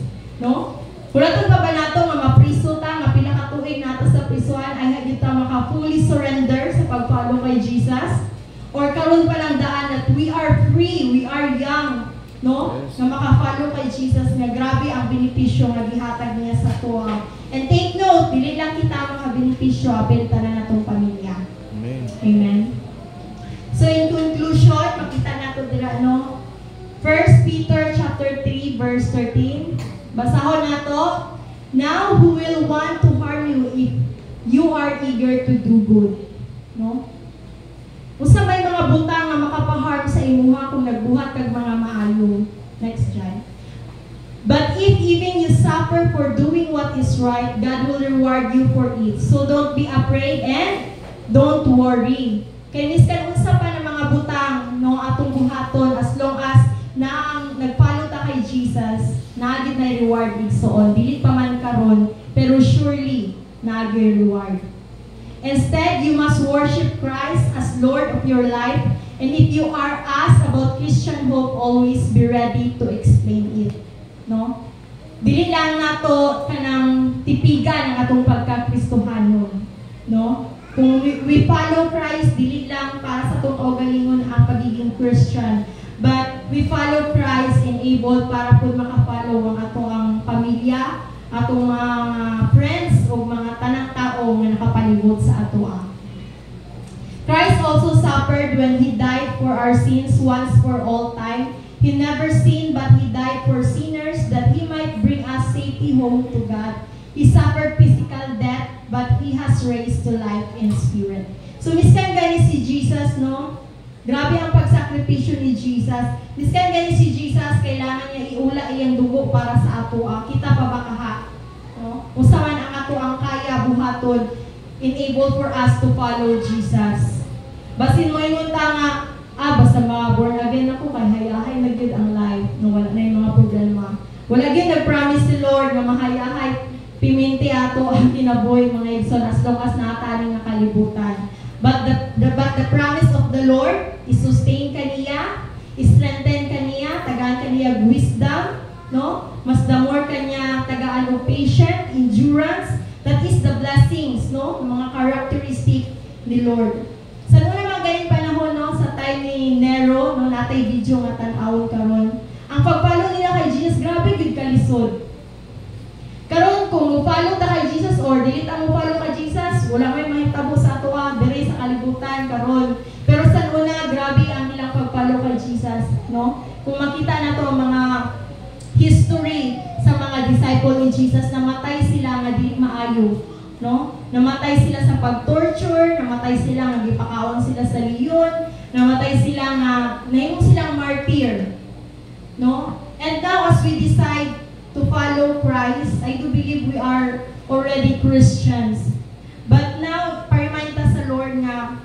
no? Kuraton pa ba nato nga mapriso ta nga pila ka tuig nato sa prisuhan ay hagit ta maka fully surrender sa pag-follow kay Jesus or karon pa lang daan that we are free, we are young, no? Nga maka-follow kay Jesus nga grabe ang benepisyo nga gihatag niya sa tuwa. And take note, dili lang kita mga benepisyo apil tanan natong pamilya. Amen. Amen. So in conclusion, makita nato dira no. 1 Peter chapter 3 verse 13. Basahon nato. Now who will want to harm you if you are eager to do good? No? Usa may mga butang nga makapaharm sa imuha kung nagbuhat kag mga maayo. Next slide. But if even you suffer for doing what is right, God will reward you for it. So don't be afraid and don't worry. Kay miskan unsa pa ng mga butang no atong buhaton as long as na nagfollow ta kay Jesus, naagid na reward igsoon. Dili pa man karon, pero surely naagid reward. Instead, you must worship Christ as Lord of your life. And if you are asked about Christian hope, always be ready to explain it. No? Dili lang nato kanang tipigan ang atong pagka-Kristohanon. No? Kung we follow Christ, dili lang para sa atong kaugalingon ang pagiging Christian. But we follow Christ enabled para po makafollow ang ato ang pamilya, atong mga friends o mga tanang tao nga nakapalibot sa ato ang. Christ also suffered when He died for our sins once for all time. He never sinned, but He died for sinners that He might bring us safely home to God. He suffered physical death, but He has raised to life in spirit. So, miskan gani si Jesus, no? Grabe ang pagsakripisyo ni Jesus. Miskan gani si Jesus, kailangan niya iula iyang dugo para sa ato. Kita pa ba kaha? No? Usaman ang ato ang kaya buhaton, enable for us to follow Jesus. Basin mo yung nga, basta mga born again ako, kay hayahay na good ang life, no, wala na yung mga problema. Wala gyud nag-promise si Lord na mahayahay, piminti ato ang kinabuhi mga igsoon as long as naatani nga kalibutan. But the promise of the Lord is sustain kaniya, strengthen kaniya, tagaan kaniya wisdom, no? Mas the more kanya tagaan og patient, endurance, that is the blessings, no? Mga characteristic ni Lord. Sa una mga galing panahon, no, sa time ni Nero, no, natay video nga tan-awon karon. Ang pagpalo nila kay Jesus, grabe gud kalisod. Karon kung mo-follow ta kay Jesus or dili ta mo-follow kay Jesus, wala may mahitabo sa ato dire sa kalibutan karon. Pero sa una, grabe ang ilang pagpalo kay Jesus, no? Kung makita nato ang mga history sa mga disciple ni Jesus, namatay sila nga dili maayo, no? Namatay sila sa pag-torture, namatay sila nga gipakaon sila sa leon, namatay sila nga nahimong silang martyr, no? And now as we decide to follow Christ, I do believe we are already Christians. But now pa-remind ta sa Lord nga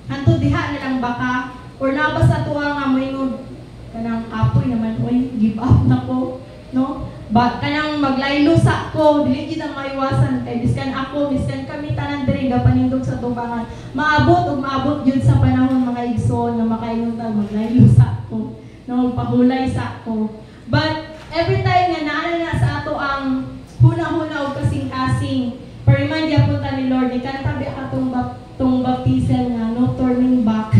hantud diha na lang baka or nabas sa tuwa nga moingog kanang kapoy naman oy give up na ko, no? Ba kanang maglaylo sa ko, dili gid ang maiwasan kay biskan ako, biskan kami tanan diri gapanindog sa tubangan. Maabot ug maabot gyud sa panahon mga igsoon na makaingon ta maglaylo sa ko, no, pahulay sa ko. But every time nga naa na sa ato ang huna-huna ug kasing-kasing, pa-remind gyapon ta ni Lord, ikantabi ka tong baptism nga no turning back.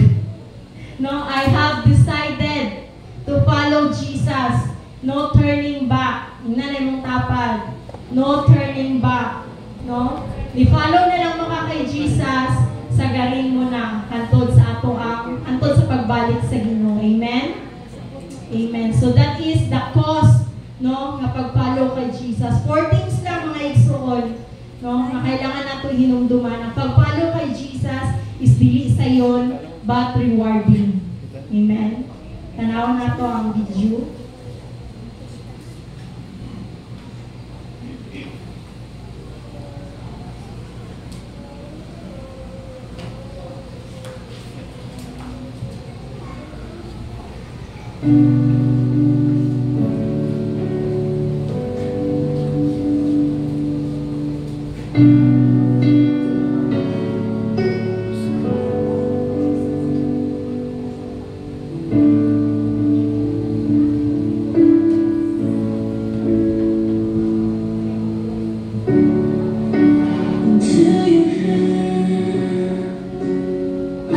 No, I have decided to follow Jesus. No turning back. Nanay mong tapad. No turning back. No? I-follow na lang mo ka kay Jesus, sagarin mo na hantod sa ato hantod sa pagbalik sa Ginoo. Amen? Amen. So that is the cause, no, nga pag-follow kay Jesus. 4 things lang mga igsoon, no, nga kailangan nato hinumduman. Ang pag-follow kay Jesus is dili sayon but rewarding. Amen. Tanaw nato ang video.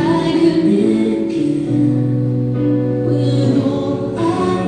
I could begin with all I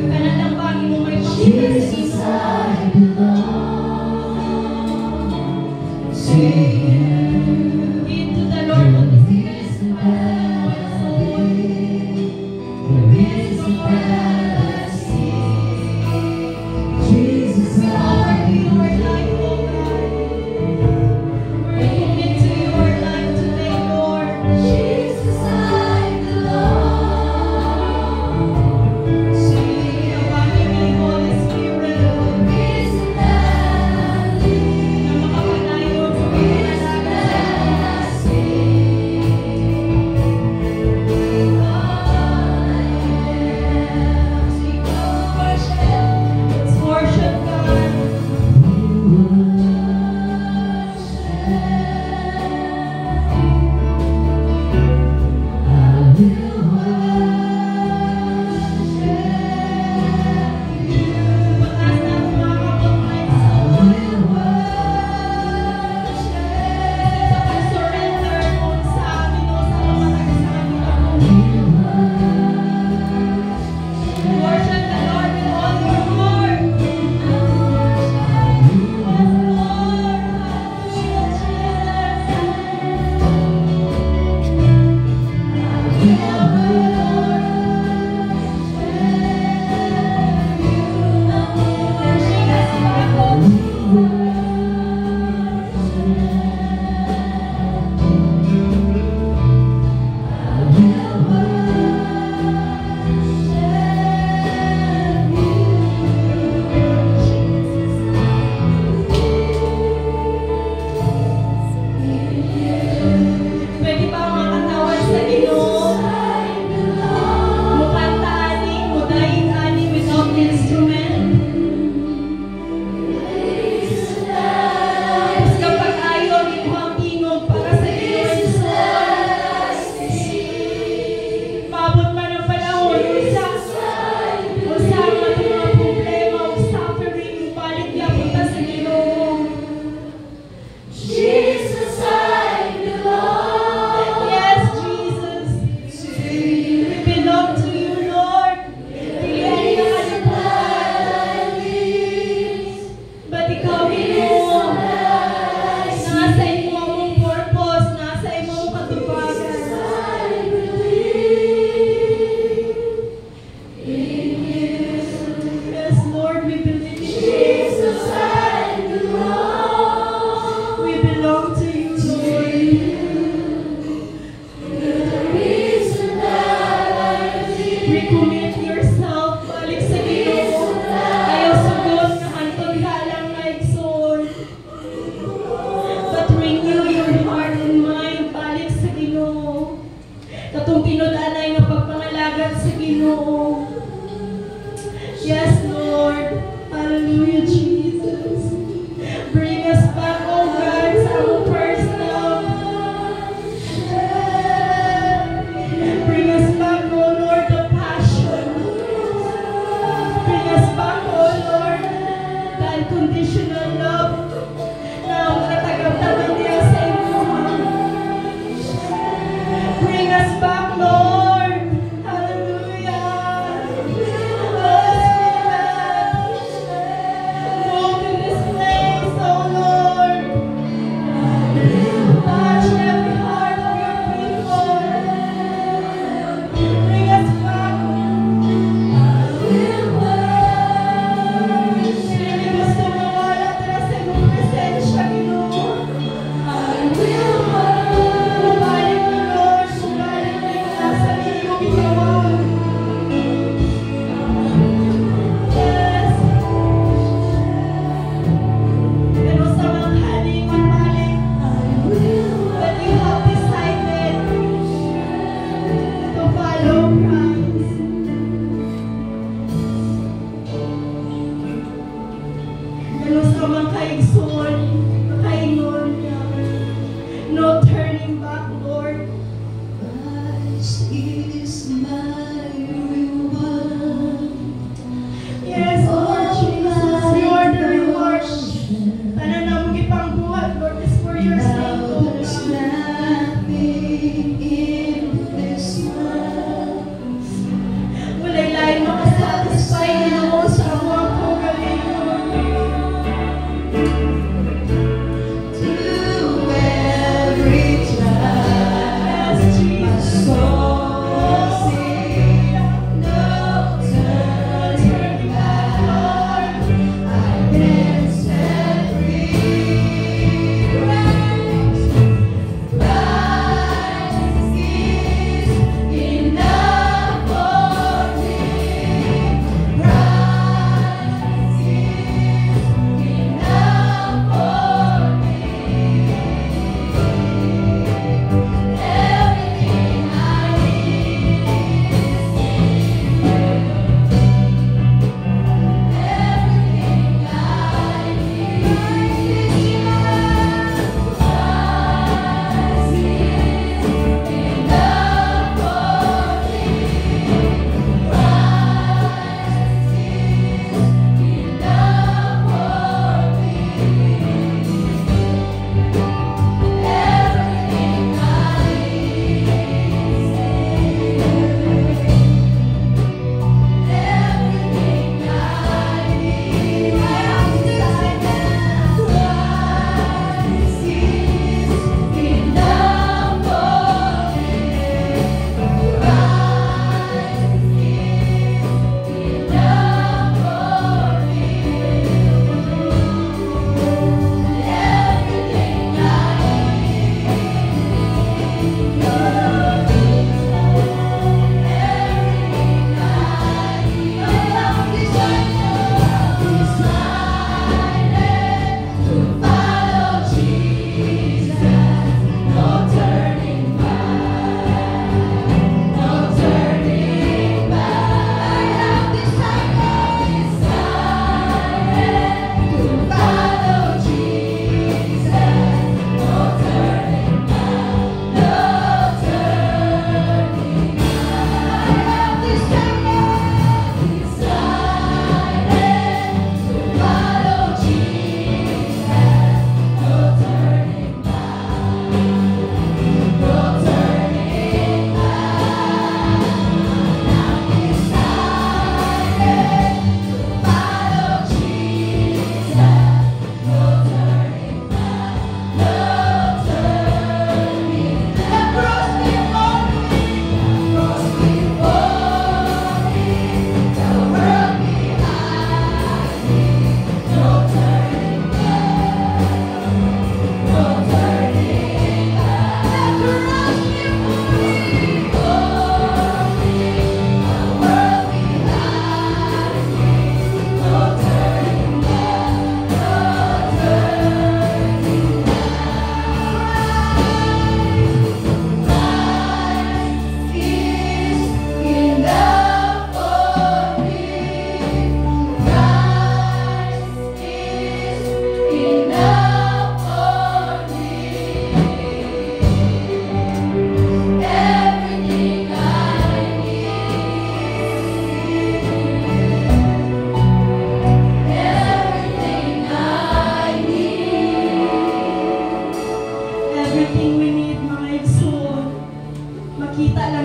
Panalambangin Ginoo. Yes, Lord. Hallelujah, Jesus. Bring us back, oh God, sa among first love. Bring us back, oh Lord, the passion. Bring us back, oh Lord, the unconditional love. Now, natagap-tagan niya sa inyo. Bring us back, Lord. Hallelujah. Move in this place, oh Lord. Touch every heart of your people. Bring us back. Hindi gusto mawala tala sa iyong presensya, Ginoo. Bumalik mo, Lord. Bumalik mo yung nasa iyong ginawa. Yes. Pero sa mga halingan balik, that you have decided to follow Christ. Pero sa mga kaigsoon, makaingon niya, no turning back, Lord. Christ is my reward. Yes, Lord Jesus, you are the reward. Tanan na mong ipangbuhat, Lord, is for your sake, Now oh there's God. nothing in this world Walay lain makasatisfy, Ginoo, sa mga kaugalingon. to every child. Yes, My Jesus. soul sing, no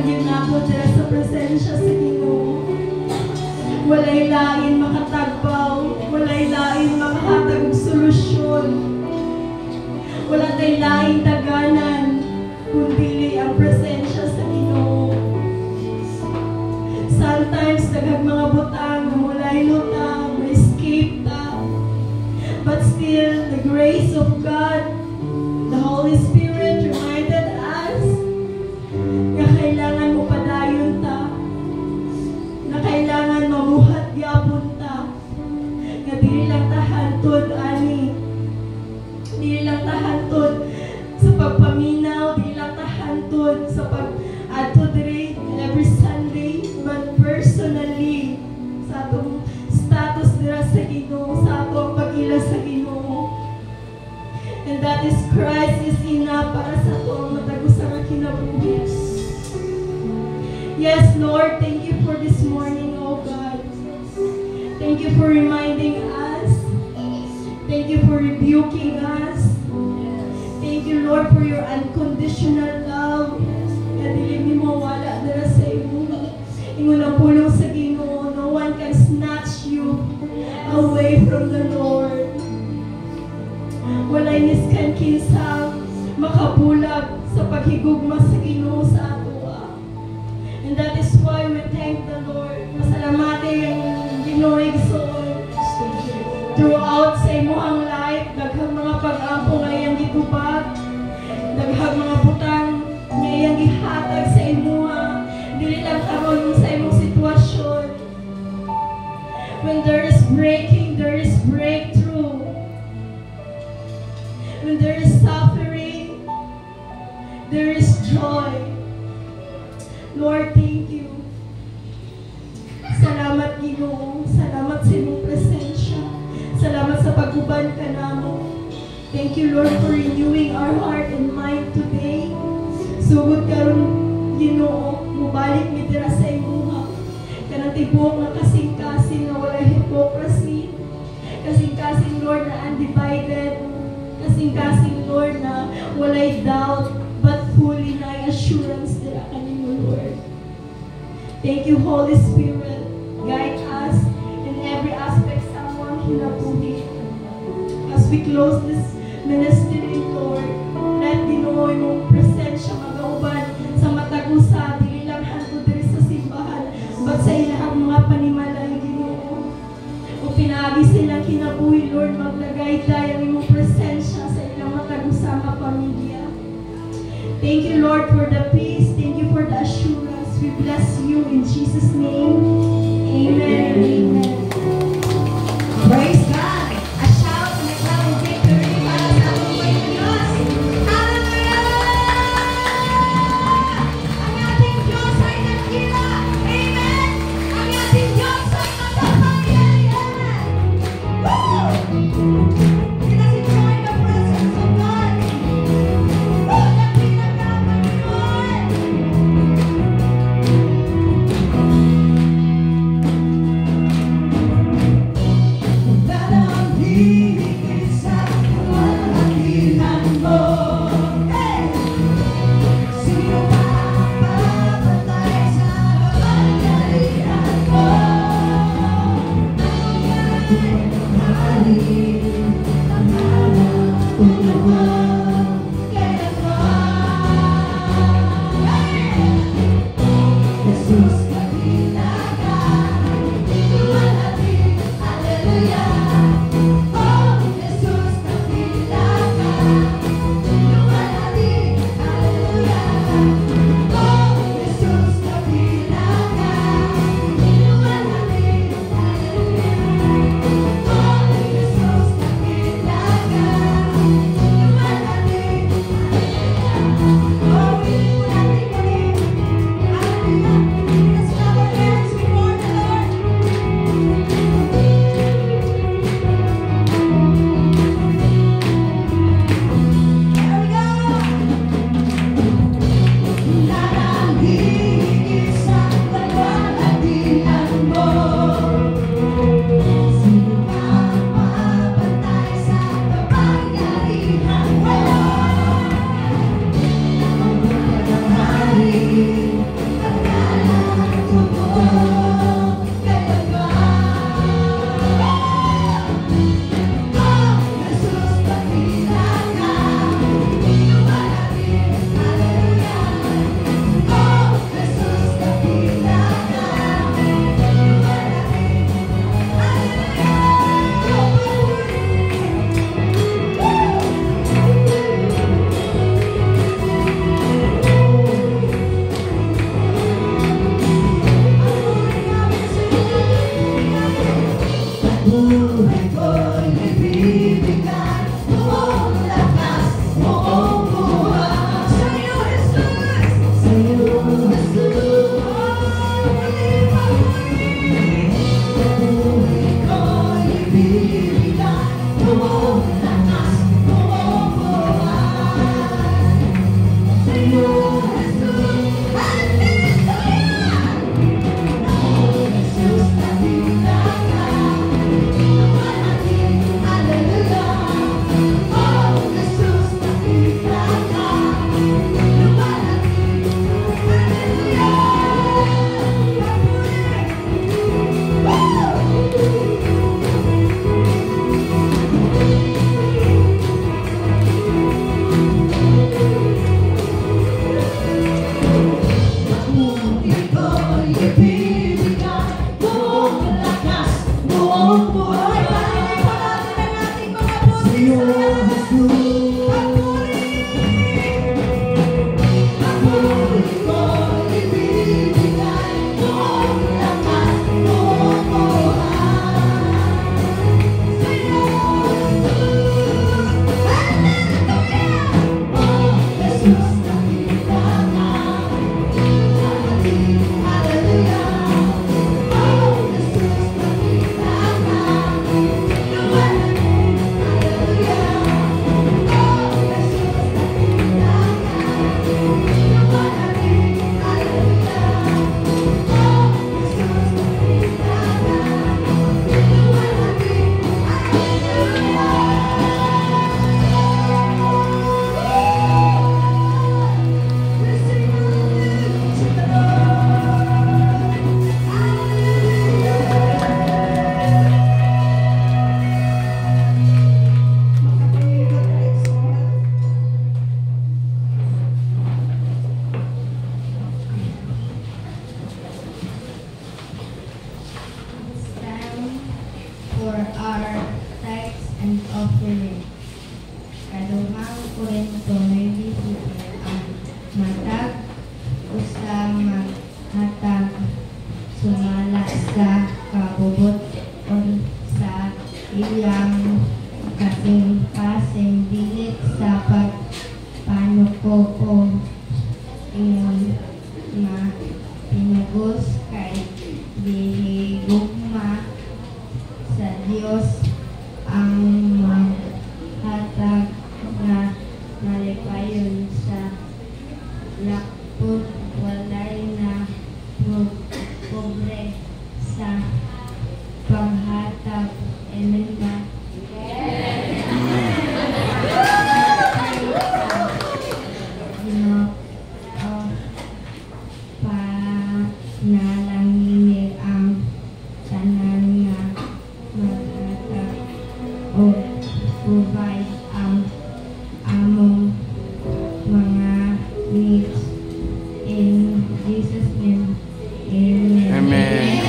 yun na ako dyan sa presensya sa Ginoo. Walay lain makatagbaw, walay lain makahatag og solusyon. Wala tay lain taganan, kundi ang presensya sa Ginoo. Sometimes daghang mga butang na walay lutang, escape ta. But still, the grace of God, the Holy Spirit reminded us na kailangan mo padayon ta, na kailangan mamuhat yapon ta, na dili lang tahantod ani, dili lang tahantod sa pagpaminaw, dili lang tahantod sa pag-adto diri every Sunday, but personally sa atong status dira sa Ginoo, sa atong pag-ila sa Ginoo. And that is Christ is enough para sa atong matagos nga kinabuhi. Yes, Lord, thank you for this morning, oh God. Thank you for reminding us. Thank you for rebuking us. Thank you, Lord, for your unconditional love. Na dili mo wala dira sa imo. Ingon ang pulong sa Ginoo, no one can snatch you away from the Lord. Walay niskan kinsa makabulag sa paghigugma sa Ginoo sa ato. And that is why we thank the Lord. Masalamati ang Ginoo igsoon. Throughout sa imuhang life, daghang mga pag-ampo nga iyang gitubag, daghang mga butang nga iyang gihatag sa imuha, dili lang karon yung sa imong sitwasyon. When there is breaking, there is breakthrough. When there is suffering, there is joy. Lord, thank you. Salamat, Ginoo. Salamat sa imong presensya. Salamat sa pag-uban ka namo. Thank you, Lord, for renewing our heart and mind today. Sugod karon, Ginoo, mubalik mi dira sa imuha. Kanang tibok nga kasing-kasing nga wala hypocrisy. Kasing-kasing, Lord, na undivided. Kasing-kasing, Lord, na walay doubt, but fully na assurance dira kanimo, Lord. Thank you, Holy Spirit. Guide us in every aspect sa among kinabuhi. As we close this ministry, Lord, let Ginoo imong presensya magauban sa matagusa, dili lang hangtod diri sa simbahan, but sa ilahang mga panimalay, Ginoo. O pinaagi silang kinabuhi, Lord, maglagay tayo imong presensya sa ilang matagusa nga pamilya. Thank you, Lord, for the peace. Thank you for the assurance. We bless you in Jesus' name. Amen and amen. Praise God! A shout and a clap of victory para sa ating Panginoon Diyos. Hallelujah! Ang ating Diyos ay nagkila. Amen! Ang ating Diyos ay makapangyarihan. Woo! Let us enjoy the presence of God. Woo! Nagkila ka, Panginoon! matag usa maghatag sumala sa kabubuton sa ilang kasing bilit sa pagpanukoko ingon na pinugos kay dihigugma sa Dios ang maghatag na nalipayon sa lakpod walay na pobre sa paghatag. Amen ba? Panalangin ang tanan na maghatag o provide ang among mga needs. In Jesus' name, Amen. Amen.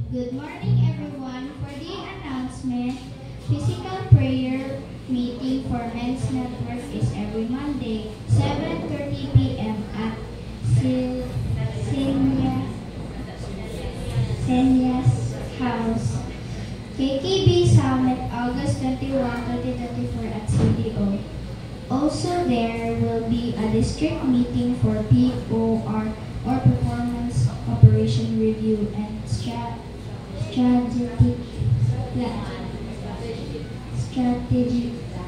Good morning, everyone. For the announcement, physical prayer meeting for Men's Network is every Monday, 7:30 p.m. at Senya's house. KKB Summit, August 21, 2024 at CDO. Also, there will be a district meeting for POR or Performance Operation Review and strategic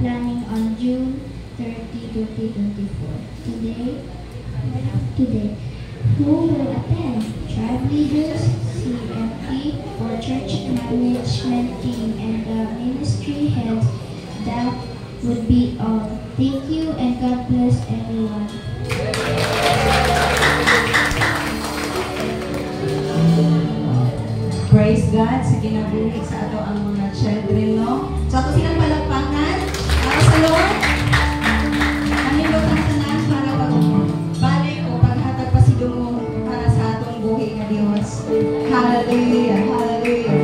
planning on June 30, 2024. Today, who will attend? Tribe leaders, CFP, or church management team, and the ministry heads. That would be all. Thank you and God bless everyone. Praise God sa kinabuhi sa ato ang mga children, no? So ato silang palakpakan para sa Lord. Ang hindotang tanan para pagbalik o paghatag pa si Dungo para sa atong buhi nga Dios. Hallelujah, hallelujah.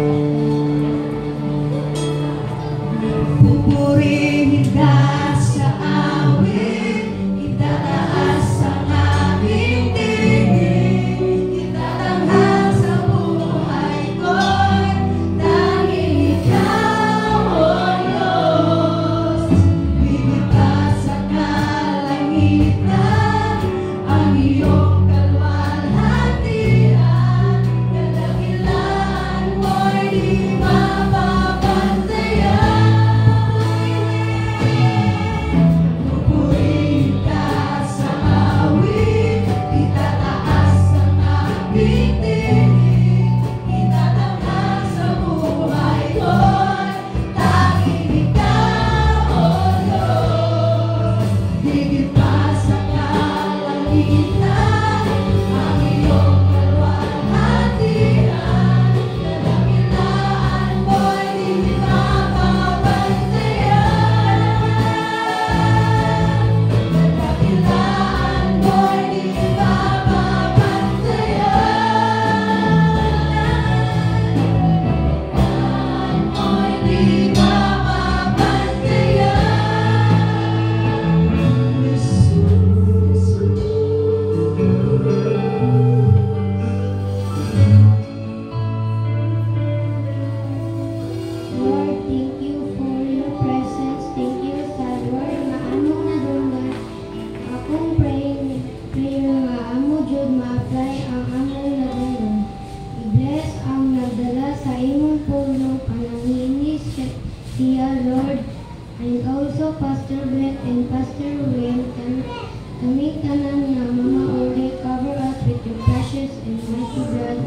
Pupurihin ka sa awit, itataas ang aming tingin, itatanghal sa buhay ko'y dahil ikaw, O Diyos. Bigit ka sa kalangitan, ang iyong kalwalhatian, kadakilaan mo'y di mapapantayan. Pupurihin ka sa awit, itataas ang aming tingin, itatanghal sa buhay ko'y tanging ikaw, O Diyos. Higit pa sa kalangitan, ang iyong kalwalhatian, kadakilaan mo'y di mapapantayan. Kadakilaan mo'y di mapapantayan. Mo'y di mapapantayan. Lord, thank you for your presence. Thank you sa Lord nga among nadunggan. Akong prayer nga amo jud ma-apply ang among nadunggan. I-bless ang nagdala sa imong pulong pananginis siya, Lord. And also Pastor Brett and Pastor Wayne, kami tanan nga mga uli, cover us with your precious and mighty blood.